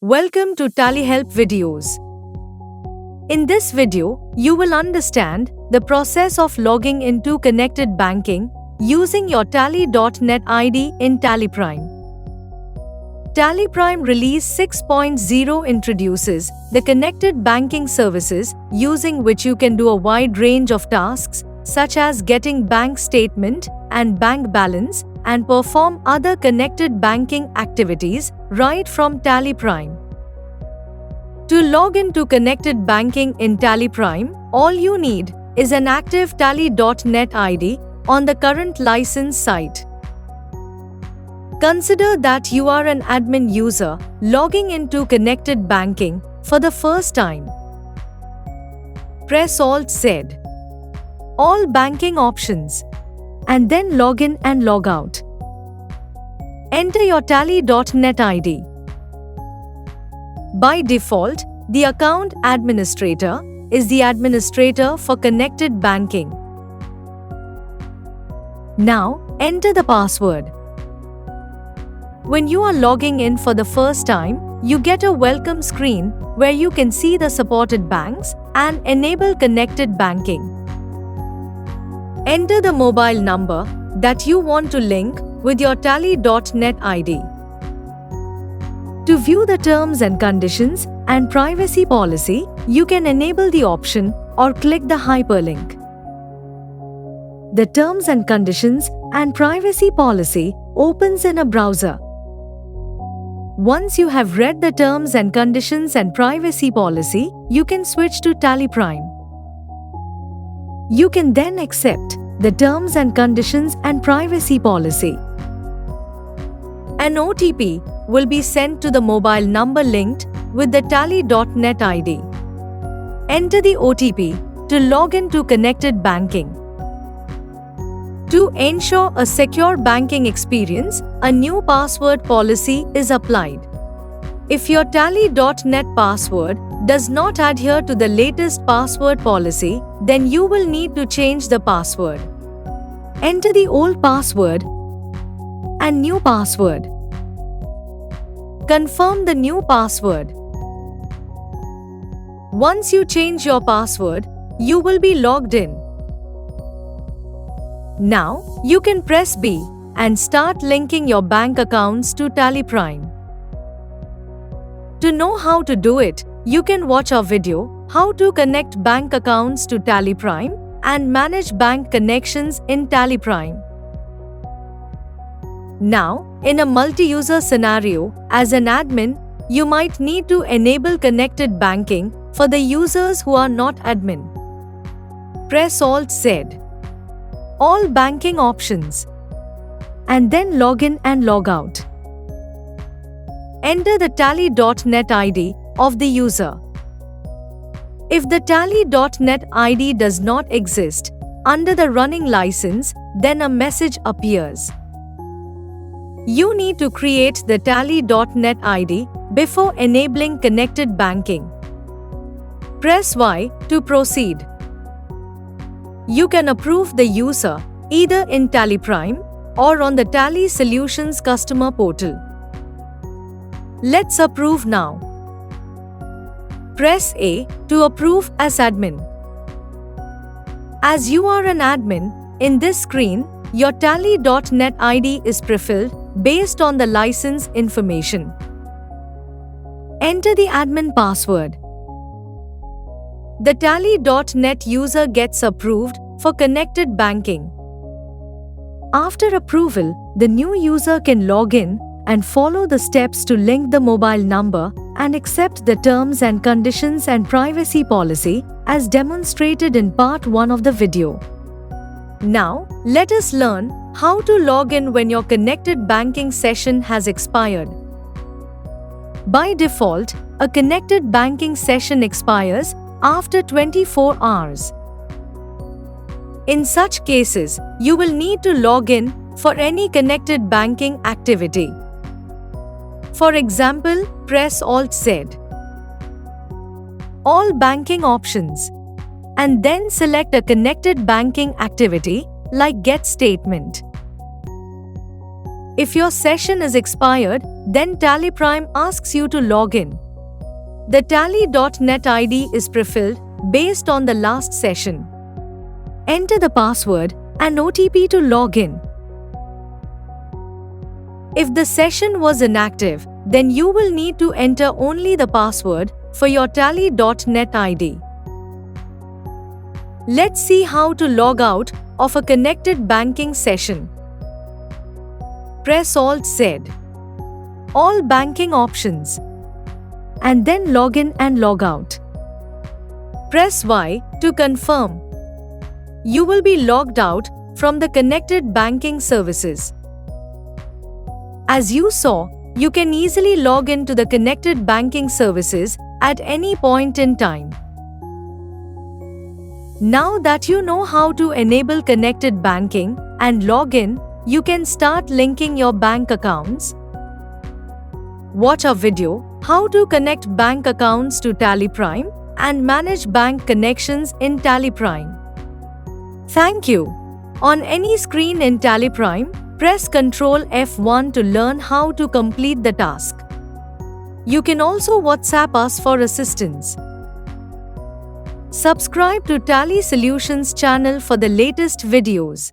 Welcome to TallyHelp videos. In this video, you will understand the process of logging into connected banking using your Tally.net ID in TallyPrime. TallyPrime Release 6.0 introduces the connected banking services using which you can do a wide range of tasks such as getting bank statement and bank balance and perform other connected banking activities right from TallyPrime. To log into connected banking in TallyPrime, all you need is an active Tally.net ID on the current license site. Consider that you are an admin user logging into connected banking for the first time. Press Alt-Z, all banking options, and then log in and log out. Enter your Tally.net ID. By default, the account administrator is the administrator for connected banking. Now, enter the password. When you are logging in for the first time, you get a welcome screen where you can see the supported banks and enable connected banking. Enter the mobile number that you want to link with your Tally.net ID. To view the terms and conditions and privacy policy, you can enable the option or click the hyperlink. The terms and conditions and privacy policy opens in a browser. Once you have read the terms and conditions and privacy policy, you can switch to TallyPrime. You can then accept the terms and conditions and privacy policy. An OTP will be sent to the mobile number linked with the Tally.net ID. Enter the OTP to log into connected banking. To ensure a secure banking experience, a new password policy is applied. If your Tally.net password does not adhere to the latest password policy, then you will need to change the password. Enter the old password and new password. Confirm the new password. Once you change your password, you will be logged in. Now, you can press B and start linking your bank accounts to TallyPrime. To know how to do it, you can watch our video, How to Connect Bank Accounts to TallyPrime and Manage Bank Connections in TallyPrime. Now, in a multi-user scenario, as an admin, you might need to enable connected banking for the users who are not admin. Press Alt-Z, all banking options, and then log in and log out. Enter the Tally.net ID of the user. If the Tally.net ID does not exist under the running license, then a message appears. You need to create the Tally.net ID before enabling connected banking. Press Y to proceed. You can approve the user either in TallyPrime or on the Tally Solutions customer portal. Let's approve now. Press A to approve as admin. As you are an admin, in this screen, your Tally.net ID is prefilled based on the license information. Enter the admin password. The Tally.net user gets approved for connected banking. After approval, the new user can log in and follow the steps to link the mobile number and accept the terms and conditions and privacy policy as demonstrated in part 1 of the video. Now, let us learn how to log in when your connected banking session has expired. By default, a connected banking session expires after 24 hours. In such cases, you will need to log in for any connected banking activity. For example, press Alt-Z, all banking options, and then select a connected banking activity like Get Statement. If your session is expired, then Tally Prime asks you to log in. The Tally.net ID is prefilled based on the last session. Enter the password and OTP to log in. If the session was inactive, then you will need to enter only the password for your Tally.net ID. Let's see how to log out of a connected banking session. Press Alt-Z, all banking options, and then log in and log out. Press Y to confirm. You will be logged out from the connected banking services. As you saw, you can easily log into the connected banking services at any point in time. Now that you know how to enable connected banking and log in, you can start linking your bank accounts. Watch our video, How to Connect Bank Accounts to Tally Prime and Manage Bank Connections in Tally Prime. Thank you. On any screen in Tally Prime, press Ctrl F1 to learn how to complete the task. You can also WhatsApp us for assistance. Subscribe to Tally Solutions channel for the latest videos.